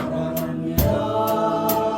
사랑합니다.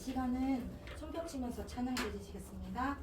시간은 성경 치면서 찬양 드리시겠습니다.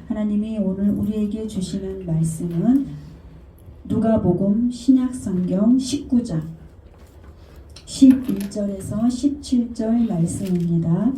하나님이 오늘 우리에게 주시는 말씀은 누가복음 신약성경 19장 11절에서 17절 말씀입니다.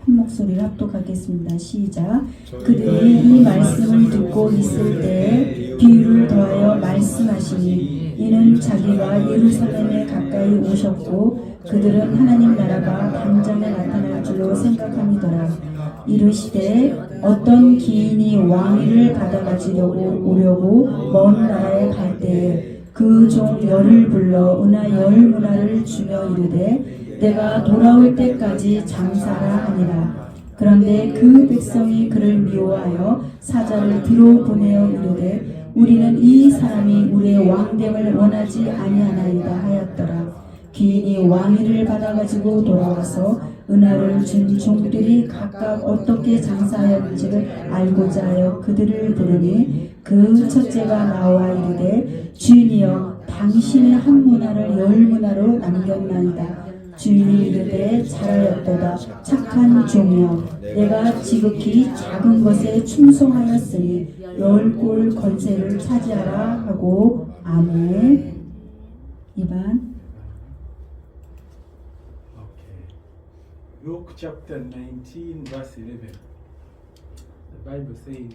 한 목소리를 합독하겠습니다. 시작. 그들이 이 말씀을 듣고 있을 때에 비유를 더하여 말씀하시니 이는 자기가 예루살렘에 가까이 오셨고 그들은 하나님 나라가 당장에 나타날 줄로 생각함이더라. 이르시되 어떤 기인이 왕위를 받아가지려고 오려고 먼 나라에 갈 때에 그 종 열을 불러 은하 열 문화를 주며 이르되 내가 돌아올 때까지 장사라 하니라. 그런데 그 백성이 그를 미워하여 사자를 뒤로 보내어 이르되 우리는 이 사람이 우리의 왕됨을 원하지 아니하나이다 하였더라. 귀인이 왕위를 받아가지고 돌아와서 은하를 준 종들이 각각 어떻게 장사하였는지를 알고자 하여 그들을 부르니 그 첫째가 나와 이르되 주인이여 당신의 한 문화를 열 문화로 남겼나이다. 주인이 이르되 잘하였도다 착한 종이여 내가 지극히 작은 것에 충성하였으니 열 꼴 권세를 차지하라 하고 아멘. 2번 Luke chapter 19 verse 11. The Bible says,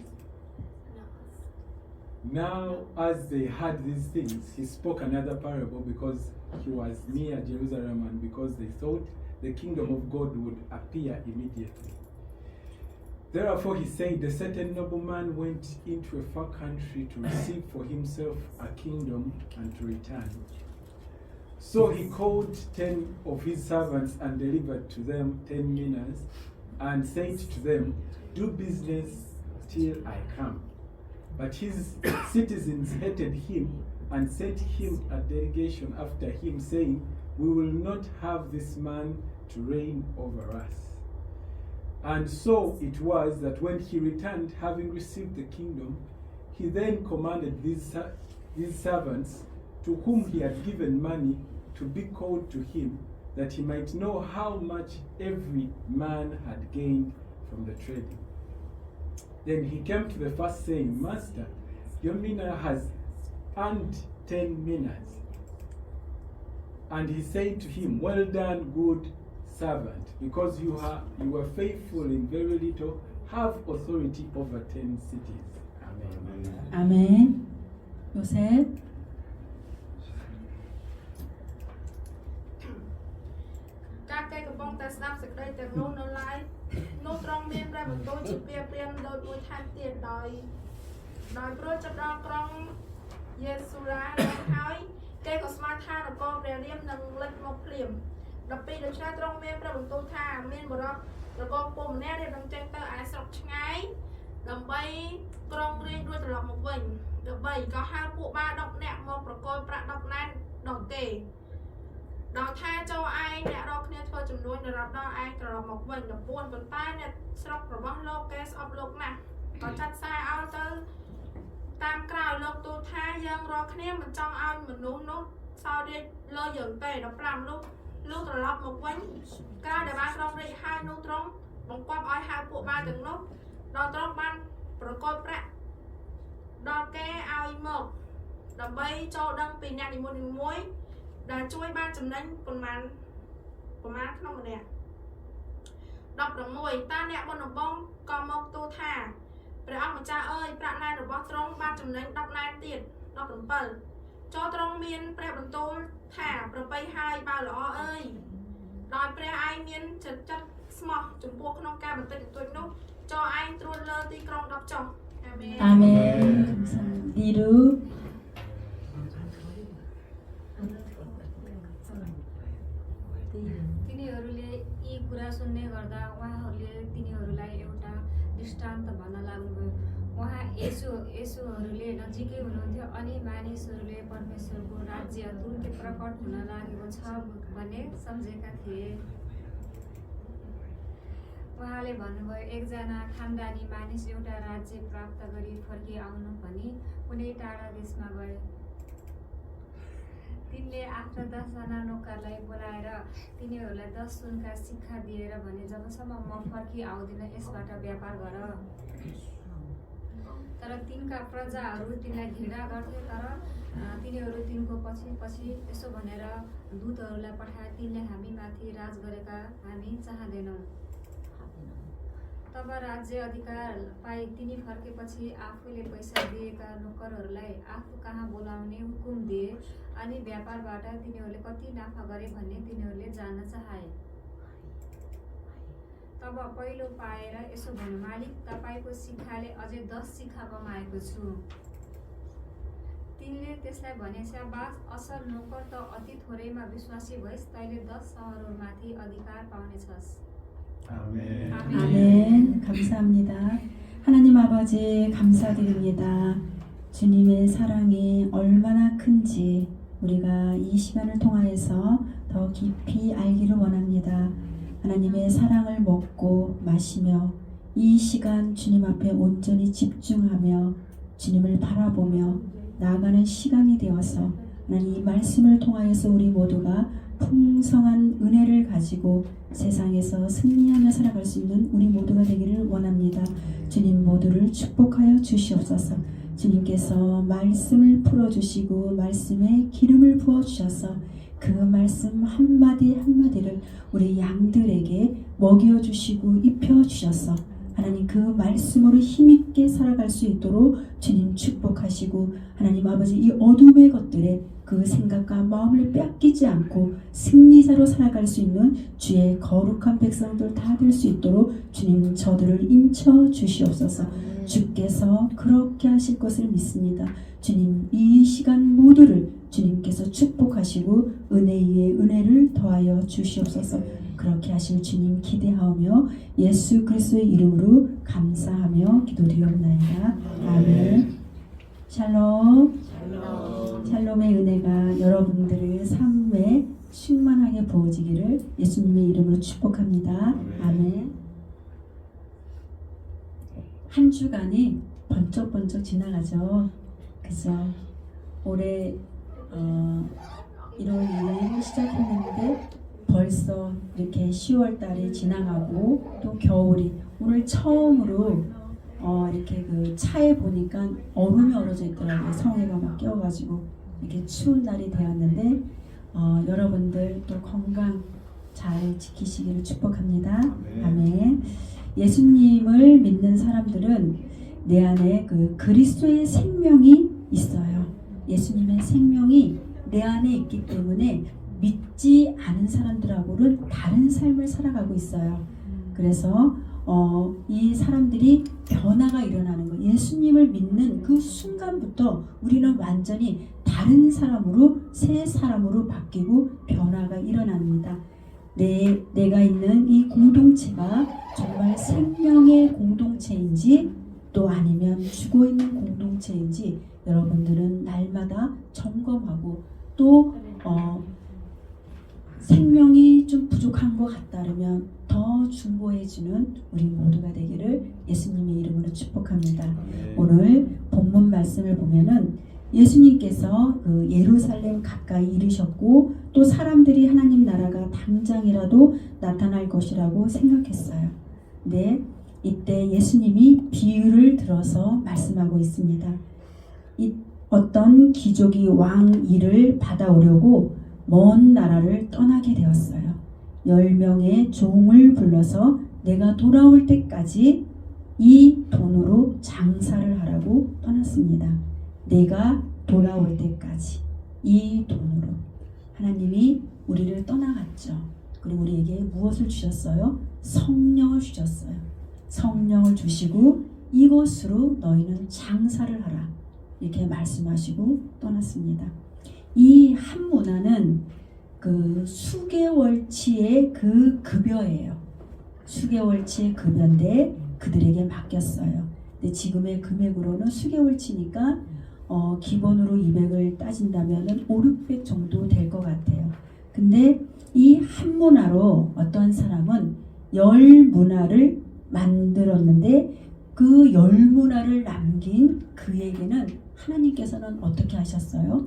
now as they heard these things, he spoke another parable because he was near Jerusalem and because they thought the kingdom of God would appear immediately. Therefore he said, a certain nobleman went into a far country to receive for himself a kingdom and to return. So he called 10 of his servants and delivered to them 10 minas and said to them, "Do business till I come." But his citizens hated him and sent him a delegation after him, saying, "We will not have this man to reign over us." And so it was that when he returned, having received the kingdom, he then commanded these servants to whom he had given money to be called to him, that he might know how much every man had gained from the trading. Then he came to the first, saying, "Master, your mina has earned 10 minas." And he said to him, "Well done, good servant, because you were faithful in very little, have authority over 10 cities." Amen. 아멘. 요셉. Các câyកំពុងតែស្ដាប់សេចក្តីទាំងនោះនៅឡើយនោះត្រង់មានព្រះបន្ទូលជាព្រាមដោយមួយថែមទៀតដោយព្រោះចាប់ដល់ក្រុងយេស៊ូរ៉ាឡើងហើយគេក៏ស្មានថានគរព្រះរាមនឹងលេចមកភ្លាមដល់ពេលដូច្នេះត្រង់មានព្រះបន្ទូលថាមានបរិបនគរពុំម្នាក់រៀបនឹងចេញទៅឯស្រុកឆ្ងាយដើម្បីក្រុងរាជរួចត្រឡប់មកវិញដើម្បីក៏ហៅពួកបា10នាក់មកប្រគល់ប្រាក់10ណែនដល់គេដល់ថាចូលឯងអ្នករកគ្នាធ្វើចំនួនដល់ដល់ឯងត្រឡប់មកវិញដល់ពួនប៉ុន្តែអ្នកស្រុករបស់លោកគេស្អប់លោកណាស់ក៏ចាត់ខ្សែឲ្យទៅតាមក្រោយលោកទូលថាយើងរកគ្នាមិនចង់ឲ្យមនុស្សនោះសោយរាជលើយើងទេដល់5លោកត្រឡប់មកវិញក្រោយដែលបានក្រុងរាជហើយនោះត្រង់បង្គាប់ឲ្យហៅពួកបាទាំងនោះដល់ត្រង់បានប្រកល់ប្រាក់ដល់គេឲ្យមកដើម្បីចូលដឹងពីអ្នកនីមួយៗដែលជួយបានចំណេញប្រមាណក្នុងម្នាក់16តើអ្នកបុណ្យដំបងក៏មកទូលថាព្រះអង្គម្ចាស់អើយប្រាក់ណែនរបស់ទ្រង់បានចំណេញ10ណែនទៀត17ចូលទ្រង់មានព្រះបន្ទូលថាប្របីហើយបើល្អអើយដោយព្រះឯងមានចិត្តស្មោះចំពោះក្នុងការបន្តិចបន្តួចនោះចូលឯងត្រួតលើទីក្រុង10ចុះអាមែន 아멘. 감사합니다. 니루. तिनीहरूले यी कुरा सुन्ने गर्दा उहाँहरूले तिनीहरूलाई एउटा दृष्टान्त भन्न लाग्नुभयो उहाँ येशूहरूले नजिकै हुनुहुन्थ्यो अनि मानिसहरूले परमेश्वरको राज्य तुरुन्तै प्रकट हुन लागेको छ भन्ने सम्झेका थिए उहाँले भन्नुभयो एकजना खानदानी मानिस एउटा राज्य प्राप्त गरी फर्किआउनु भनी कुनै टाढा देशमा गए तिनले आफ्ना 10 जना नोकरलाई बोलाएर तिनीहरूलाई 10 सुनका सिक्का दिएर भने जबसम्म म फर्की आउँदिन यसबाट व्यापार गर तर तिनका प्रजाहरू तिनलाई घृणा गर्थे तर तिनीहरू तिनको पछि यसो भनेर दूतहरूलाई पठाए तिनले हामीमाथि राज गरेका हामी चाहँदैनौँ तब राज्य अधिकार पाए तिनी फर्केपछि आफूले पैसा दिएका नोकरहरूलाई आफू कहाँ बोलाउने हुकुम दिए अनि व्यापारबाट तिनीहरूले कति नाफा गरे भन्ने तिनीहरूले जान्न चाहे तब पहिलो पाएर यसो भन्यो मालिक तपाईको सिक्खाले अझै 10 सिक्का कमाएको छु तिनले त्यसलाई भने स्याबास असल नोकर त अति थोरैमा विश्वासी भइस तैले 10 सहरहरूमाथि अधिकार पाउनेछस् 아멘. 아멘. 감사합니다. 하나님 아버지 감사드립니다. 주님의 사랑이 얼마나 큰지 우리가 이 시간을 통하여서 더 깊이 알기를 원합니다. 하나님의 사랑을 먹고 마시며 이 시간 주님 앞에 온전히 집중하며 주님을 바라보며 나아가는 시간이 되어서 하나님 이 말씀을 통하여서 우리 모두가 풍성한 은혜를 가지고 세상에서 승리하며 살아갈 수 있는 우리 모두가 되기를 원합니다. 주님 모두를 축복하여 주시옵소서. 주님께서 말씀을 풀어주시고 말씀에 기름을 부어주셔서 그 말씀 한마디 한마디를 우리 양들에게 먹여주시고 입혀주셔서 하나님 그 말씀으로 힘있게 살아갈 수 있도록 주님 축복하시고 하나님 아버지 이 어둠의 것들에 그 생각과 마음을 뺏기지 않고 승리자로 살아갈 수 있는 주의 거룩한 백성들 다 될 수 있도록 주님 저들을 인쳐 주시옵소서. 주께서 그렇게 하실 것을 믿습니다. 주님 이 시간 모두를 주님께서 축복하시고 은혜 위에 은혜를 더하여 주시옵소서. 그렇게 하실 주님 기대하며 예수 그리스도의 이름으로 감사하며 기도드리옵나이다. 아멘. 샬롬. 샬롬의 은혜가 여러분들의 삶에 충만하게 부어지기를 예수님의 이름으로 축복합니다. 아멘. 한 주간이 번쩍번쩍 지나가죠. 그죠? 올해 1월 2일 시작했는데 벌써 이렇게 10월 달이 지나가고 또 겨울이 오늘 처음으로 이렇게 그 차에 보니까 얼음이 얼어져 있더라고요. 성에가 막 껴가지고 이렇게 추운 날이 되었는데 여러분들 또 건강 잘 지키시기를 축복합니다. 아멘. 예수님을 믿는 사람들은 내 안에 그 그리스도의 생명이 있어요. 예수님의 생명이 내 안에 있기 때문에 믿지 않은 사람들하고는 다른 삶을 살아가고 있어요. 그래서 이 사람들이 변화가 일어나는 거. 예수님을 믿는 그 순간부터 우리는 완전히 다른 사람으로 새 사람으로 바뀌고 변화가 일어납니다. 내가 있는 이 공동체가 정말 생명의 공동체인지 또 아니면 죽어 있는 공동체인지 여러분들은 날마다 점검하고 또 생명이 좀 부족한 것 같다면 더 중보해주는 우리 모두가 되기를 예수님의 이름으로 축복합니다. 오늘 본문 말씀을 보면은 예수님께서 그 예루살렘 가까이 이르셨고 또 사람들이 하나님 나라가 당장이라도 나타날 것이라고 생각했어요. 근데 이때 예수님이 비유를 들어서 말씀하고 있습니다. 어떤 귀족이 왕 일을 받아오려고 먼 나라를 떠나게 되었어요. 10명의 종을 불러서 내가 돌아올 때까지 이 돈으로 장사를 하라고 떠났습니다. 내가 돌아올 때까지 이 돈으로. 하나님이 우리를 떠나갔죠. 그리고 우리에게 무엇을 주셨어요? 성령을 주셨어요. 성령을 주시고 이것으로 너희는 장사를 하라. 이렇게 말씀하시고 떠났습니다. 이 한 문화는 그 수개월치의 그 급여예요. 수개월치의 급여인데 그들에게 맡겼어요. 근데 지금의 금액으로는 수개월치니까 기본으로 200을 따진다면 5, 600 정도 될 것 같아요. 근데 이 한 문화로 어떤 사람은 10문화를 만들었는데 그 10문화를 남긴 그에게는 하나님께서는 어떻게 하셨어요?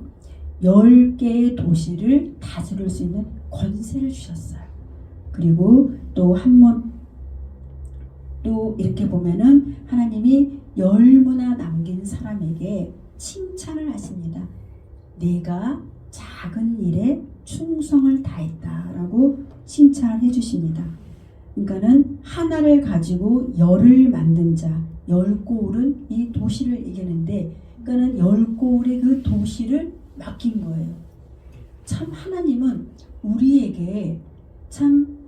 10개의 도시를 다스릴 수 있는 권세를 주셨어요. 그리고 또 또 이렇게 보면은 하나님이 10문화 남긴 사람에게 칭찬을 하십니다. 내가 작은 일에 충성을 다했다라고 칭찬을 해주십니다. 그러니까는 하나를 가지고 10을 만든 자, 10고울은 이 도시를 이기는데, 그러니까는 10고울의 그 도시를 맡긴 거예요. 참 하나님은 우리에게 참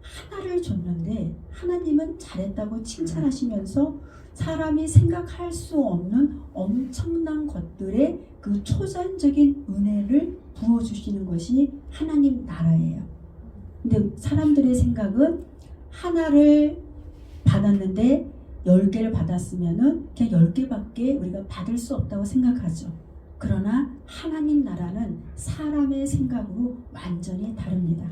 하나를 줬는데 하나님은 잘했다고 칭찬하시면서 사람이 생각할 수 없는 엄청난 것들의 그 초자연적인 은혜를 부어주시는 것이 하나님 나라예요. 근데 사람들의 생각은 하나를 받았는데 10개를 받았으면은 그냥 10개밖에 우리가 받을 수 없다고 생각하죠. 그러나 하나님 나라는 사람의 생각으로 완전히 다릅니다.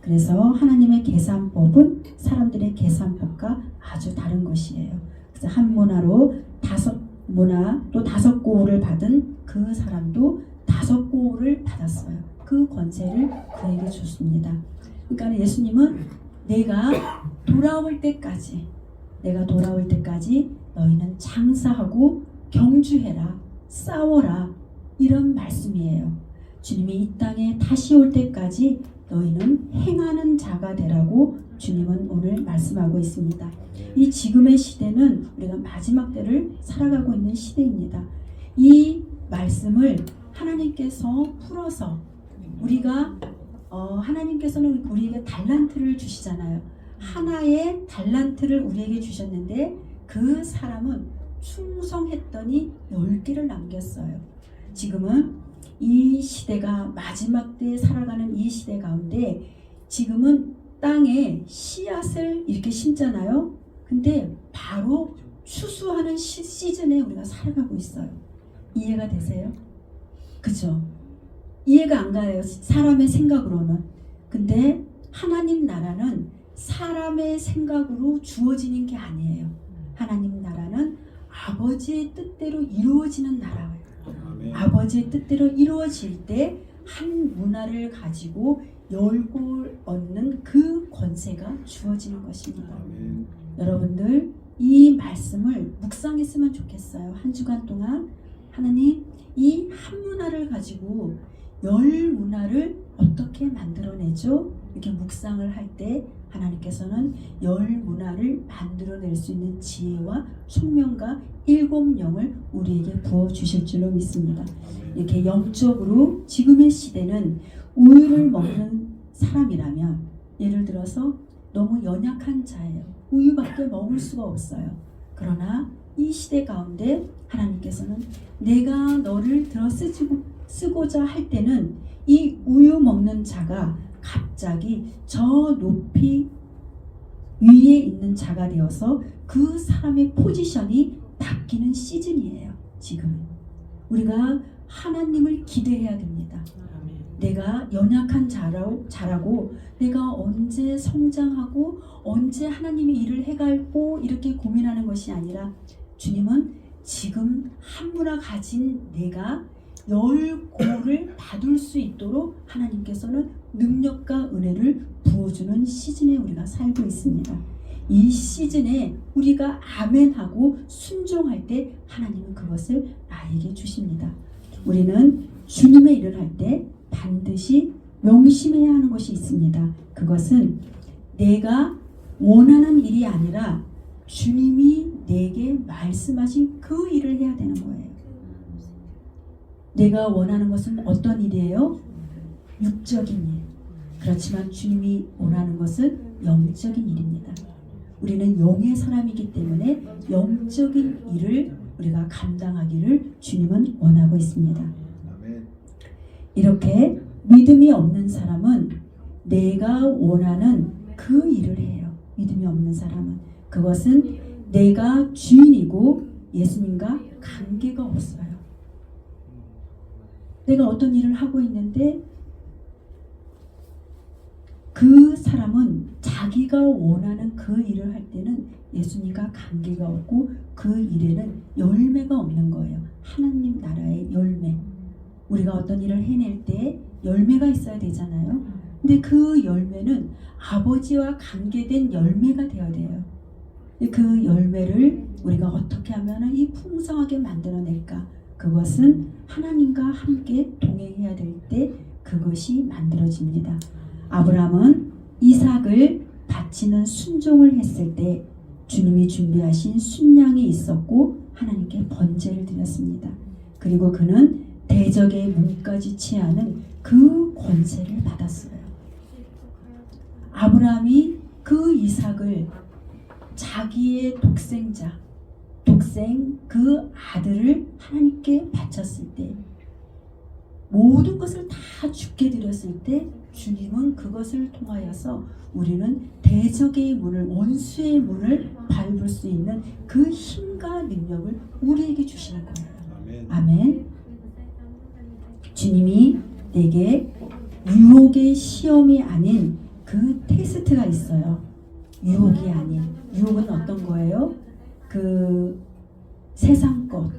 그래서 하나님의 계산법은 사람들의 계산법과 아주 다른 것이에요. 그래서 한 문화로 5문화 또 5고울을 받은 그 사람도 5고울을 받았어요. 그 권세를 그에게 줬습니다. 그러니까 예수님은 내가 돌아올 때까지 너희는 장사하고 경주해라, 싸워라, 이런 말씀이에요. 주님이 이 땅에 다시 올 때까지 너희는 행하는 자가 되라고 주님은 오늘 말씀하고 있습니다. 이 지금의 시대는 우리가 마지막 때를 살아가고 있는 시대입니다. 이 말씀을 하나님께서 풀어서 우리가 하나님께서는 우리에게 달란트를 주시잖아요. 하나의 달란트를 우리에게 주셨는데 그 사람은 충성했더니 10개를 남겼어요. 지금은 이 시대가 마지막 때에 살아가는 이 시대 가운데 지금은 땅에 씨앗을 이렇게 심잖아요. 근데 바로 추수하는 시즌에 우리가 살아가고 있어요. 이해가 되세요? 그죠? 이해가 안 가요. 사람의 생각으로는. 근데 하나님 나라는 사람의 생각으로 주어지는 게 아니에요. 하나님 나라는 아버지의 뜻대로 이루어지는 나라예요. 아버지의 뜻대로 이루어질 때 한 문화를 가지고 열골 얻는 그 권세가 주어지는 것입니다. 여러분들 이 말씀을 묵상했으면 좋겠어요. 한 주간 동안 하나님 이 한 문화를 가지고 열 문화를 어떻게 만들어내죠? 이렇게 묵상을 할 때 하나님께서는 열 문화를 만들어낼 수 있는 지혜와 총명과 7영을 우리에게 부어주실 줄로 믿습니다. 이렇게 영적으로 지금의 시대는 우유를 먹는 사람이라면 예를 들어서 너무 연약한 자예요. 우유밖에 먹을 수가 없어요. 그러나 이 시대 가운데 하나님께서는 내가 너를 들어 쓰고자 할 때는 이 우유 먹는 자가 갑자기 저 높이 위에 있는 자가 되어서 그 사람의 포지션이 바뀌는 시즌이에요. 지금 우리가 하나님을 기대해야 됩니다. 내가 연약한 자라고 내가 언제 성장하고 언제 하나님의 일을 해갈고 이렇게 고민하는 것이 아니라 주님은 지금 한 문화 가진 내가 열고를 받을 수 있도록 하나님께서는 능력과 은혜를 부어주는 시즌에 우리가 살고 있습니다. 이 시즌에 우리가 아멘하고 순종할 때 하나님은 그것을 나에게 주십니다. 우리는 주님의 일을 할 때 반드시 명심해야 하는 것이 있습니다. 그것은 내가 원하는 일이 아니라 주님이 내게 말씀하신 그 일을 해야 되는 거예요. 내가 원하는 것은 어떤 일이에요? 육적인 일. 그렇지만 주님이 원하는 것은 영적인 일입니다. 우리는 영의 사람이기 때문에 영적인 일을 우리가 감당하기를 주님은 원하고 있습니다. 이렇게 믿음이 없는 사람은 내가 원하는 그 일을 해요. 믿음이 없는 사람은 그것은 내가 주인이고 예수님과 관계가 없어요. 내가 어떤 일을 하고 있는데 그 사람은 자기가 원하는 그 일을 할 때는 예수님과 관계가 없고 그 일에는 열매가 없는 거예요. 하나님 나라의 열매. 우리가 어떤 일을 해낼 때 열매가 있어야 되잖아요. 근데 그 열매는 아버지와 관계된 열매가 되어야 돼요. 그 열매를 우리가 어떻게 하면 이 풍성하게 만들어낼까? 그것은 하나님과 함께 동행해야 될 때 그것이 만들어집니다. 아브라함은 이삭을 바치는 순종을 했을 때 주님이 준비하신 순양이 있었고 하나님께 번제를 드렸습니다. 그리고 그는 대적의 몸까지 취하는 그 권세를 받았어요. 아브라함이 그 이삭을 자기의 독생 그 아들을 하나님께 바쳤을 때 모든 것을 다 주께 드렸을 때 주님은 그것을 통하여서 우리는 대적의 문을 원수의 문을 밟을 수 있는 그 힘과 능력을 우리에게 주시는 거예요. 아멘. 주님이 내게 유혹의 시험이 아닌 그 테스트가 있어요. 유혹이 아닌. 유혹은 어떤 거예요? 그 세상 것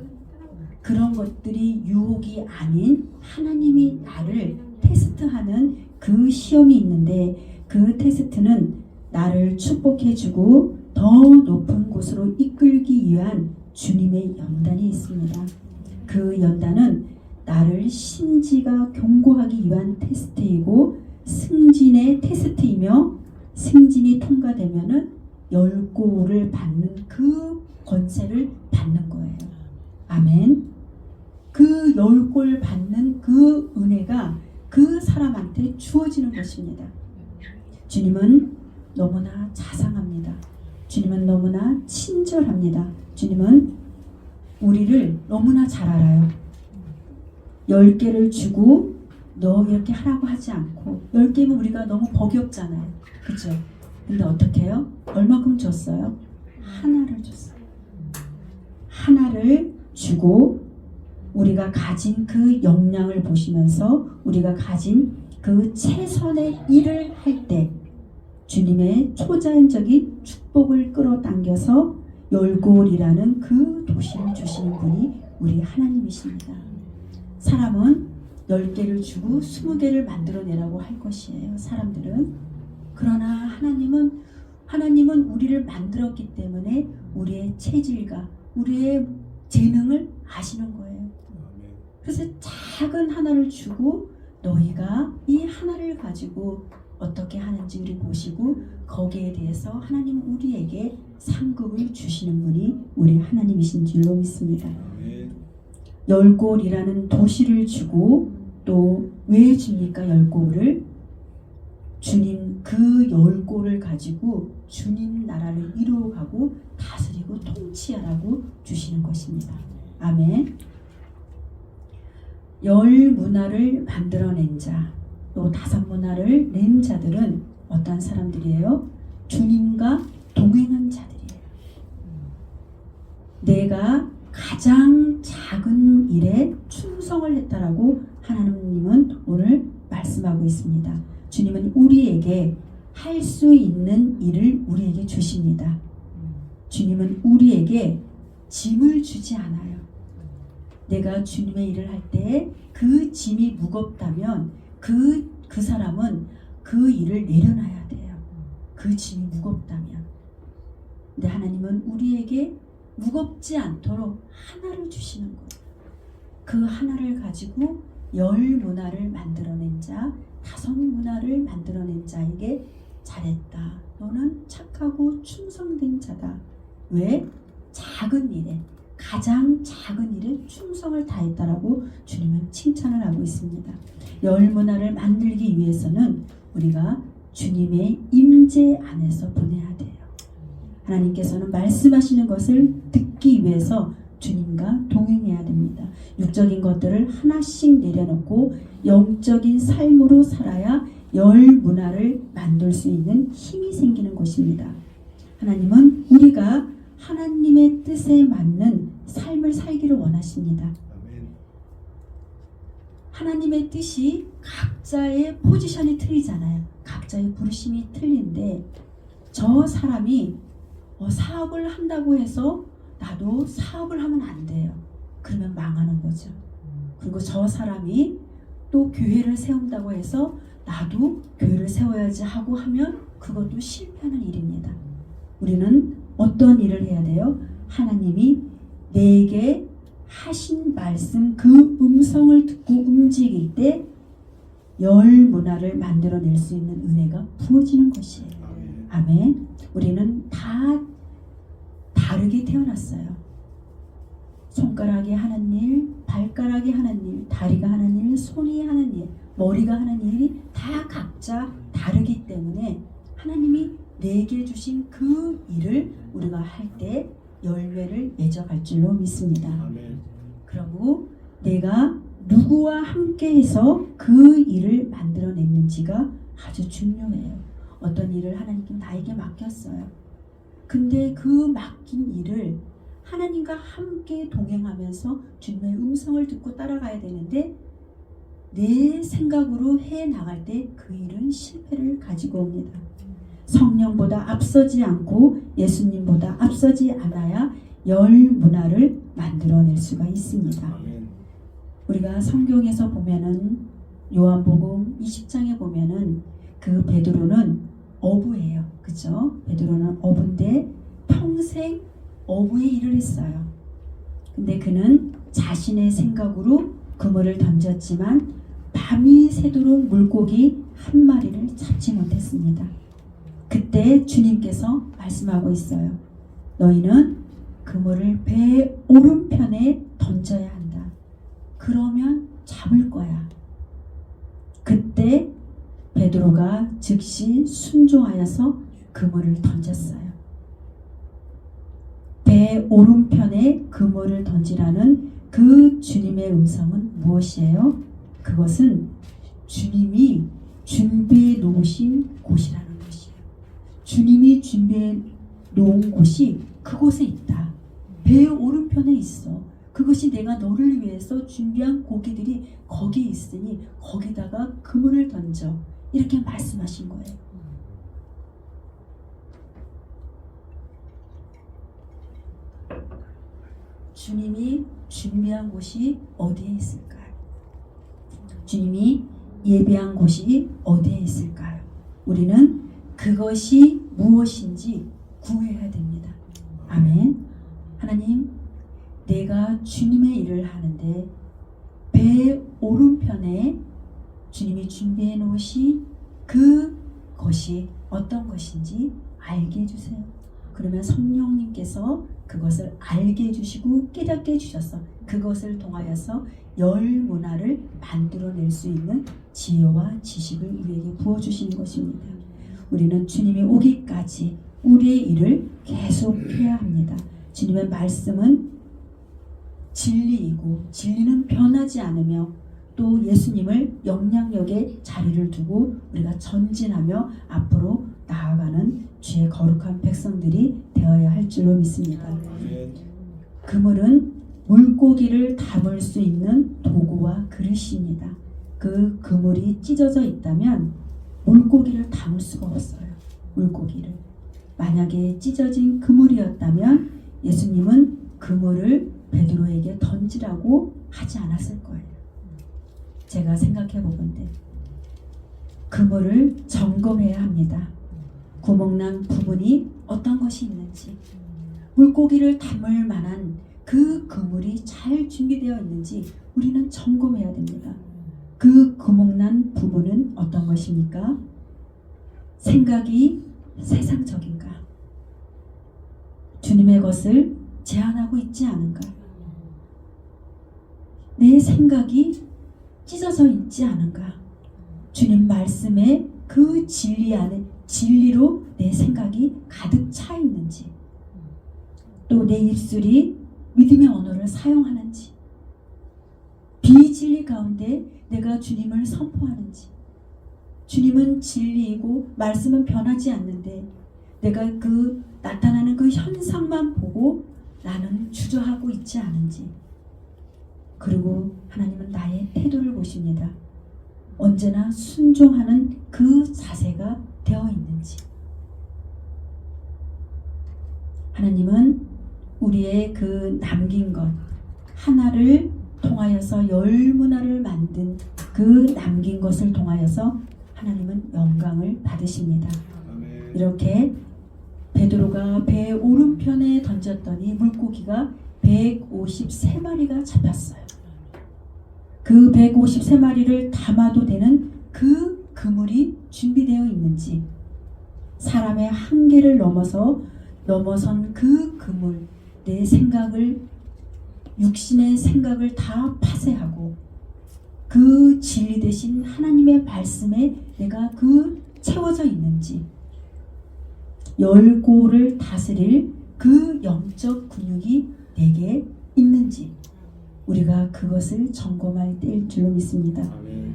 그런 것들이 유혹이 아닌 하나님이 나를 테스트하는 그 시험이 있는데 그 테스트는 나를 축복해주고 더 높은 곳으로 이끌기 위한 주님의 연단이 있습니다. 그 연단은 나를 심지가 견고하기 위한 테스트이고 승진의 테스트이며 승진이 통과되면은 열고를 받는 그 권세를 받는 거예요. 아멘. 그 열골 받는 그 은혜가 그 사람한테 주어지는 것입니다. 주님은 너무나 자상합니다. 주님은 너무나 친절합니다. 주님은 우리를 너무나 잘 알아요. 10개를 주고 너 이렇게 하라고 하지 않고 10개면 우리가 너무 버겁잖아요. 그죠? 근데 어떻게 해요? 얼마큼 줬어요? 하나를 줬어요. 하나를 주고 우리가 가진 그 역량을 보시면서 우리가 가진 그 최선의 일을 할 때 주님의 초자연적인 축복을 끌어당겨서 열골이라는 그 도시를 주시는 분이 우리 하나님이십니다. 사람은 10개를 주고 20개를 만들어내라고 할 것이에요. 사람들은. 그러나 하나님은 우리를 만들었기 때문에 우리의 체질과 우리의 재능을 아시는 거예요. 그래서 작은 하나를 주고 너희가 이 하나를 가지고 어떻게 하는지 우리 보시고 거기에 대해서 하나님 우리에게 상급을 주시는 분이 우리 하나님이신 줄로 믿습니다. 10골이라는 도시를 주고 또 왜 줍니까? 10골을 주님 그 10골을 가지고 주님 나라를 이루어가고 다스리고 통치하라고 주시는 것입니다. 아멘. 10문화를 만들어낸 자, 또 5문화를 낸 자들은 어떤 사람들이에요? 주님과 동행한 자들이에요. 내가 가장 작은 일에 충성을 했다라고 하나님은 오늘 말씀하고 있습니다. 주님은 우리에게 할 수 있는 일을 우리에게 주십니다. 주님은 우리에게 짐을 주지 않아요. 내가 주님의 일을 할 때 그 짐이 무겁다면 그 사람은 그 일을 내려놔야 돼요. 그 짐이 무겁다면. 근데 하나님은 우리에게 무겁지 않도록 하나를 주시는 거예요. 그 하나를 가지고 10문화를 만들어낸 자, 5문화를 만들어낸 자에게 잘했다. 너는 착하고 충성된 자다. 왜? 작은 일에, 가장 작은 일에 충성을 다했다라고 주님은 칭찬을 하고 있습니다. 10문화를 만들기 위해서는 우리가 주님의 임재 안에서 보내야 돼요. 하나님께서는 말씀하시는 것을 듣기 위해서 주님과 동행해야 됩니다. 육적인 것들을 하나씩 내려놓고 영적인 삶으로 살아야 10문화를 만들 수 있는 힘이 생기는 것입니다. 하나님은 우리가 하나님의 뜻에 맞는 삶을 살기를 원하십니다. 하나님의 뜻이 각자의 포지션이 틀리잖아요. 각자의 부르심이 틀린데 저 사람이 사업을 한다고 해서 나도 사업을 하면 안 돼요. 그러면 망하는 거죠. 그리고 저 사람이 또 교회를 세운다고 해서 나도 교회를 세워야지 하고 하면 그것도 실패하는 일입니다. 우리는 어떤 일을 해야 돼요? 하나님이 내게 하신 말씀 그 음성을 듣고 움직일 때 10문화를 만들어낼 수 있는 은혜가 부어지는 것이에요. 아멘. 우리는 다 다르게 태어났어요. 손가락이 하는 일, 발가락이 하는 일, 다리가 하는 일, 손이 하는 일, 머리가 하는 일이 다 각자 다르기 때문에 하나님이 내게 주신 그 일을 우리가 할 때 열매를 맺어갈 줄로 믿습니다. 아멘. 그리고 내가 누구와 함께해서 그 일을 만들어냈는지가 아주 중요해요. 어떤 일을 하나님께 나에게 맡겼어요. 근데 그 맡긴 일을 하나님과 함께 동행하면서 주님의 음성을 듣고 따라가야 되는데 내 생각으로 해 나갈 때 그 일은 실패를 가지고 옵니다. 성령보다 앞서지 않고 예수님보다 앞서지 않아야 10문화를 만들어낼 수가 있습니다. 아멘. 우리가 성경에서 보면은 요한복음 20장에 보면은 그 베드로는 어부예요. 그죠? 베드로는 어부인데 평생 어부의 일을 했어요. 근데 그는 자신의 생각으로 그물을 던졌지만 밤이 새도록 물고기 한 마리를 잡지 못했습니다. 그때 주님께서 말씀하고 있어요. 너희는 그물을 배 오른편에 던져야 한다. 그러면 잡을 거야. 그때 베드로가 즉시 순종하여서 그물을 던졌어요. 배 배 오른편에 그물을 던지라는 그 주님의 음성은 무엇이에요? 그것은 주님이 준비해 놓으신 곳이라는 것이에요. 주님이 준비해 놓은 곳이 그곳에 있다. 배 오른편에 있어. 그것이 내가 너를 위해서 준비한 고기들이 거기에 있으니 거기다가 그물을 던져. 이렇게 말씀하신 거예요. 주님이 준비한 곳이 어디에 있을까요? 주님이 예비한 곳이 어디에 있을까요? 우리는 그것이 무엇인지 구해야 됩니다. 아멘. 하나님, 내가 주님의 일을 하는데 배 오른편에 주님이 준비해 놓으신 그것이 어떤 것인지 알게 해주세요. 그러면 성령님께서 그것을 알게 해주시고 깨닫게 해주셔서 그것을 통하여서 열문화를 만들어낼 수 있는 지혜와 지식을 우리에게 부어주시는 것입니다. 우리는 주님이 오기까지 우리의 일을 계속해야 합니다. 주님의 말씀은 진리이고 진리는 변하지 않으며 또 예수님을 영향력의 자리를 두고 우리가 전진하며 앞으로 나아가는 주의 거룩한 백성들이 되어야 할 줄로 믿습니다. 그물은 물고기를 담을 수 있는 도구와 그릇입니다. 그 그물이 찢어져 있다면 물고기를 담을 수가 없어요. 물고기를. 만약에 찢어진 그물이었다면 예수님은 그물을 베드로에게 던지라고 하지 않았을 거예요. 제가 생각해 보건대 그물을 점검해야 합니다. 구멍난 부분이 어떤 것이 있는지, 물고기를 담을 만한 그 그물이 잘 준비되어 있는지 우리는 점검해야 됩니다. 그 구멍난 부분은 어떤 것입니까? 생각이 세상적인가? 주님의 것을 제한하고 있지 않은가? 내 생각이 찢어져 있지 않은가? 주님 말씀의 그 진리 안에 진리로 내 생각이 가득 차 있는지, 또 내 입술이 믿음의 언어를 사용하는지, 비진리 가운데 내가 주님을 선포하는지, 주님은 진리이고 말씀은 변하지 않는데 내가 그 나타나는 그 현상만 보고 나는 주저하고 있지 않은지, 그리고 하나님은 나의 태도를 보십니다. 언제나 순종하는 그 자세가 되어 있는지. 하나님은 우리의 그 남긴 것 하나를 통하여서 열문화를 만든 그 남긴 것을 통하여서 하나님은 영광을 받으십니다. 이렇게 베드로가 배 오른편에 던졌더니 물고기가 153마리가 잡혔어요. 그 153마리를 담아도 되는 그 그물이 준비되어 있는지, 사람의 한계를 넘어선 그 그물, 내 생각을, 육신의 생각을 다 파쇄하고 그 진리 대신 하나님의 말씀에 내가 채워져 있는지, 열고를 다스릴 그 영적 근육이 내게 있는지 우리가 그것을 점검할 때일 줄로 믿습니다.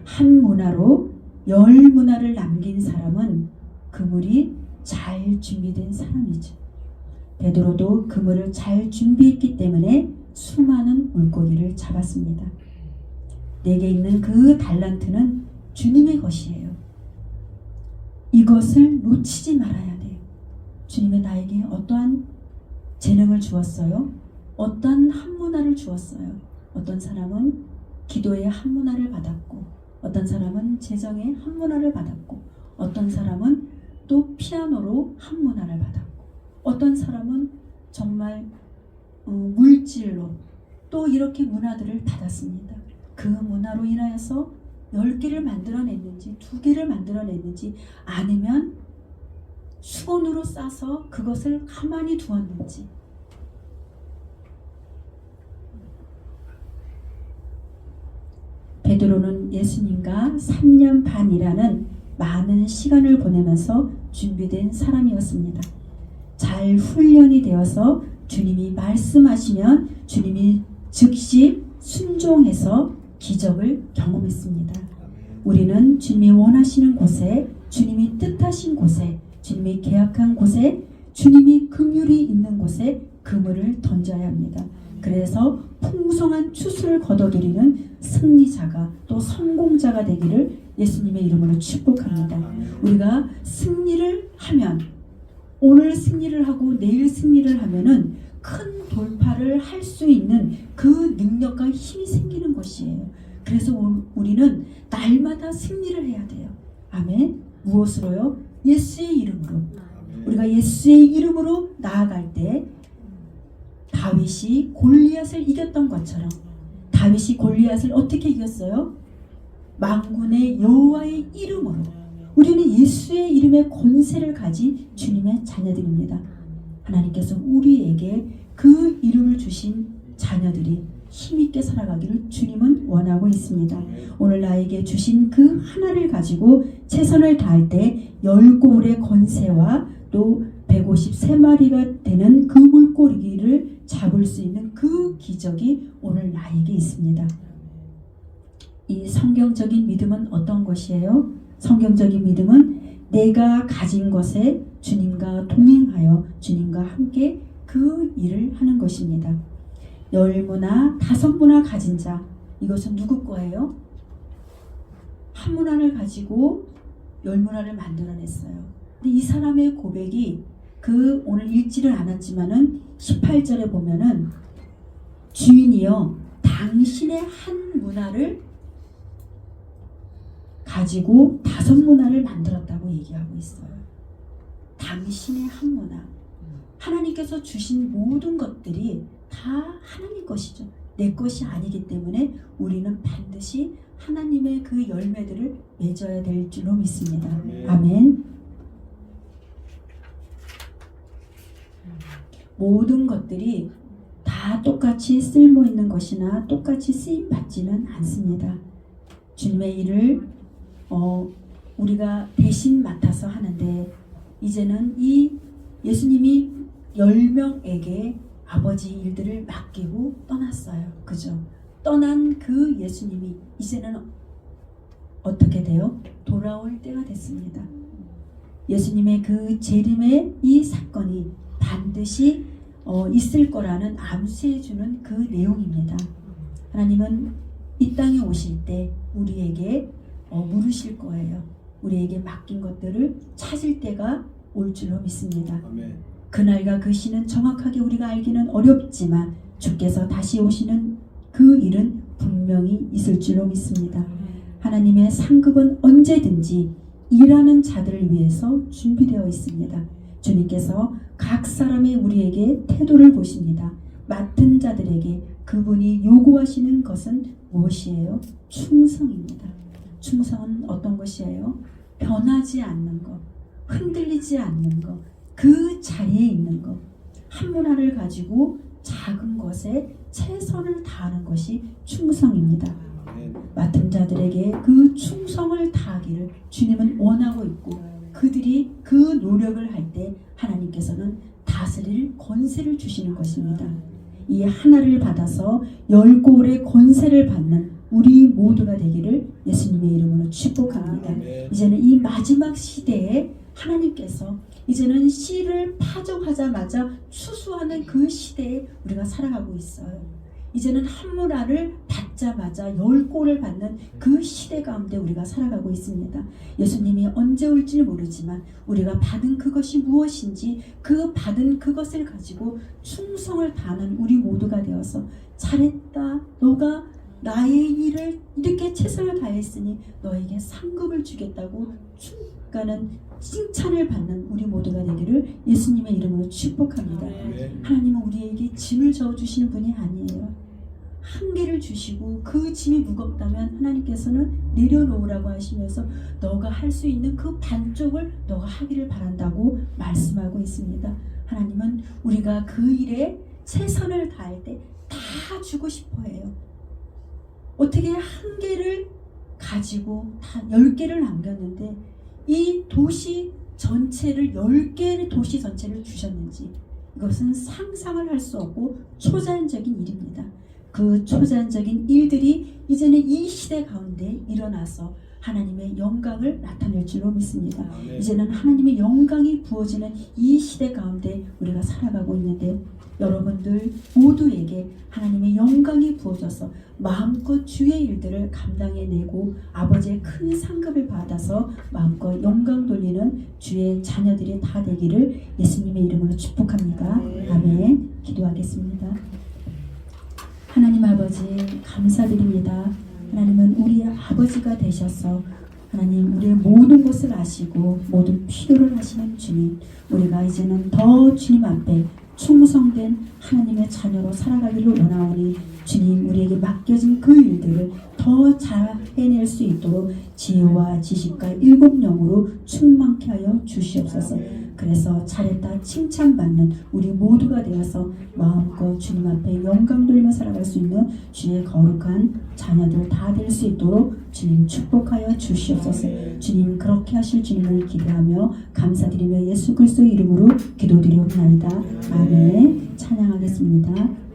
한 문화로 열 문화를 남긴 사람은 그물이 잘 준비된 사람이죠. 베드로도 그물을 잘 준비했기 때문에 수많은 물고기를 잡았습니다. 내게 있는 그 달란트는 주님의 것이에요. 이것을 놓치지 말아야 돼요. 주님이 나에게 어떠한 재능을 주었어요? 어떤 한 문화를 주었어요? 어떤 사람은 기도의 한 문화를 받았고, 어떤 사람은 재정의 한 문화를 받았고, 어떤 사람은 또 피아노로 한 문화를 받았고, 어떤 사람은 정말 물질로 또 이렇게 문화들을 받았습니다. 그 문화로 인하여서 10개를 만들어냈는지 2개를 만들어냈는지, 아니면 수건으로 싸서 그것을 가만히 두었는지, 베드로는 예수님과 3년 반이라는 많은 시간을 보내면서 준비된 사람이었습니다. 잘 훈련이 되어서 주님이 말씀하시면 주님이 즉시 순종해서 기적을 경험했습니다. 우리는 주님이 원하시는 곳에, 주님이 뜻하신 곳에, 주님이 계약한 곳에, 주님이 긍휼이 있는 곳에 그물을 던져야 합니다. 그래서 풍성한 추수를 거둬들이는 승리자가 또 성공자가 되기를 예수님의 이름으로 축복합니다. 우리가 승리를 하면, 오늘 승리를 하고 내일 승리를 하면은 큰 돌파를 할 수 있는 그 능력과 힘이 생기는 것이에요. 그래서 우리는 날마다 승리를 해야 돼요. 아멘. 무엇으로요? 예수의 이름으로. 우리가 예수의 이름으로 나아갈 때 다윗이 골리앗을 이겼던 것처럼, 다윗이 골리앗을 어떻게 이겼어요? 만군의 여호와의 이름으로. 우리는 예수의 이름의 권세를 가진 주님의 자녀들입니다. 하나님께서 우리에게 그 이름을 주신 자녀들이 힘있게 살아가기를 주님은 원하고 있습니다. 오늘 나에게 주신 그 하나를 가지고 최선을 다할 때 열고울의 권세와 또 153마리가 되는 그 물고기를 잡을 수 있는 그 기적이 오늘 나에게 있습니다. 이 성경적인 믿음은 어떤 것이에요? 성경적인 믿음은 내가 가진 것에 주님과 동행하여 주님과 함께 그 일을 하는 것입니다. 10문화, 5문화 가진 자, 이것은 누구 거예요? 한 문화를 가지고 10문화를 만들어냈어요. 근데 이 사람의 고백이 오늘 읽지를 않았지만은 18절에 보면은 주인이여 당신의 한 문화를 가지고 5문화를 만들었다고 얘기하고 있어요. 당신의 한 문화. 하나님께서 주신 모든 것들이 다 하나님 것이죠. 내 것이 아니기 때문에 우리는 반드시 하나님의 그 열매들을 맺어야 될 줄로 믿습니다. 아멘. 모든 것들이 다 똑같이 쓸모 있는 것이나 똑같이 쓰임 받지는 않습니다. 주님의 일을 우리가 대신 맡아서 하는데, 이제는 이 예수님이 10명에게 아버지 일들을 맡기고 떠났어요. 그죠? 떠난 그 예수님이 이제는 어떻게 돼요? 돌아올 때가 됐습니다. 예수님의 그 재림의 이 사건이 반드시 있을 거라는 암시해주는 그 내용입니다. 하나님은 이 땅에 오실 때 우리에게 물으실 거예요. 우리에게 맡긴 것들을 찾을 때가 올 줄로 믿습니다. 아멘. 그날과 그 시는 정확하게 우리가 알기는 어렵지만 주께서 다시 오시는 그 일은 분명히 있을 줄로 믿습니다. 하나님의 상급은 언제든지 일하는 자들을 위해서 준비되어 있습니다. 주님께서 각 사람의 우리에게 태도를 보십니다. 맡은 자들에게 그분이 요구하시는 것은 무엇이에요? 충성입니다. 충성은 어떤 것이에요? 변하지 않는 것, 흔들리지 않는 것, 그 자리에 있는 것, 한 문화를 가지고 작은 것에 최선을 다하는 것이 충성입니다. 맡은 자들에게 그 충성을 다하기를 주님은 원하고 있고, 그들이 그 노력을 할 때 하나님께서는 다스릴 권세를 주시는 것입니다. 이 하나를 받아서 10고울의 권세를 받는 우리 모두가 되기를 예수님의 이름으로 축복합니다. 이제는 이 마지막 시대에 하나님께서 이제는 씨를 파종하자마자 추수하는 그 시대에 우리가 살아가고 있어요. 이제는 한 문화를 받자마자 10골을 받는 그 시대 가운데 우리가 살아가고 있습니다. 예수님이 언제 올지 모르지만 우리가 받은 그것이 무엇인지 그 받은 그것을 가지고 충성을 다하는 우리 모두가 되어서 잘했다, 너가 나의 일을 이렇게 최선을 다했으니 너에게 상급을 주겠다고 가는 칭찬을 받는 우리 모두가 되기를 예수님의 이름으로 축복합니다. 하나님은 우리에게 짐을 저어주시는 분이 아니에요. 한계를 주시고 그 짐이 무겁다면 하나님께서는 내려놓으라고 하시면서 너가 할 수 있는 그 반쪽을 너가 하기를 바란다고 말씀하고 있습니다. 하나님은 우리가 그 일에 최선을 다할 때 다 주고 싶어 해요. 어떻게 한 개를 가지고 다 10개를 남겼는데 이 도시 전체를 10개의 도시 전체를 주셨는지, 이것은 상상을 할 수 없고 초자연적인 일입니다. 그 초자연적인 일들이 이제는 이 시대 가운데 일어나서 하나님의 영광을 나타낼 줄로 믿습니다. 이제는 하나님의 영광이 부어지는 이 시대 가운데 우리가 살아가고 있는데 여러분들 모두에게 하나님의 영광이 부어져서 마음껏 주의 일들을 감당해내고 아버지의 큰 상급을 받아서 마음껏 영광 돌리는 주의 자녀들이 다 되기를 예수님의 이름으로 축복합니다. 아멘. 기도하겠습니다. 하나님 아버지 감사드립니다. 하나님은 우리의 아버지가 되셔서 하나님 우리의 모든 것을 아시고 모든 필요를 하시는 주님, 우리가 이제는 더 주님 앞에 충성된 하나님의 자녀로 살아가기를 원하오니 주님, 우리에게 맡겨진 그 일들을 더 잘 해낼 수 있도록 지혜와 지식과 일곱 영으로 충만케 하여 주시옵소서. 그래서 잘했다 칭찬받는 우리 모두가 되어서 마음껏 주님 앞에 영광 돌리며 살아갈 수 있는 주의 거룩한 자녀들 다 될 수 있도록 주님 축복하여 주시옵소서. 주님 그렇게 하실 주님을 기대하며 감사드리며 예수 그리스도의 이름으로 기도드리옵나이다. 아멘. 찬양하겠습니다.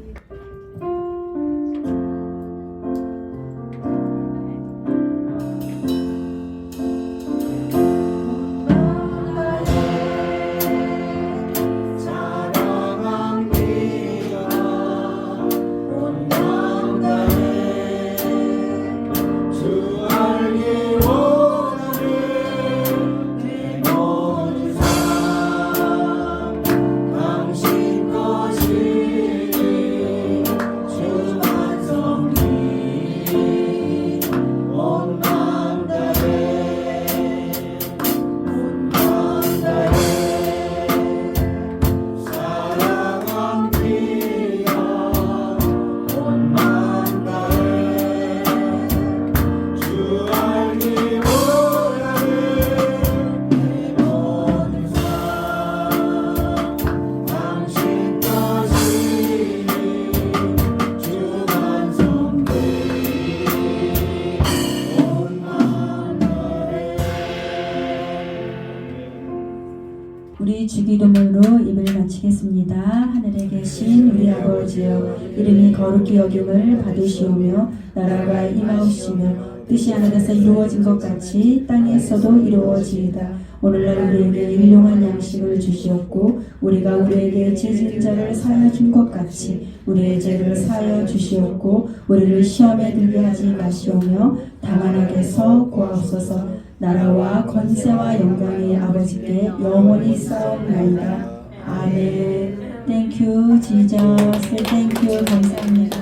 우리 주기도문으로 예배를 마치겠습니다. 하늘에 계신 우리 아버지여, 이름이 거룩히 여김을 받으시오며 나라가 임하옵시며 뜻이 하늘에서 이루어진 것 같이 땅에서도 이루어지이다. 오늘날 우리에게 일용할 양식을 주시옵고 우리가 우리에게 죄진 자를 사하여 준 것 같이 우리의 죄를 사하여 주시옵고 우리를 시험에 들게 하지 마시오며 다만 악에서 구하옵소서. 나라와 권세와 영광이 아버지께 영원히 쌓옵나이다. 아멘. Thank you, Jesus. Thank you. 감사합니다.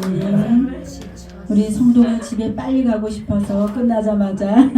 아멘. 우리 성도가 집에 빨리 가고 싶어서 끝나자마자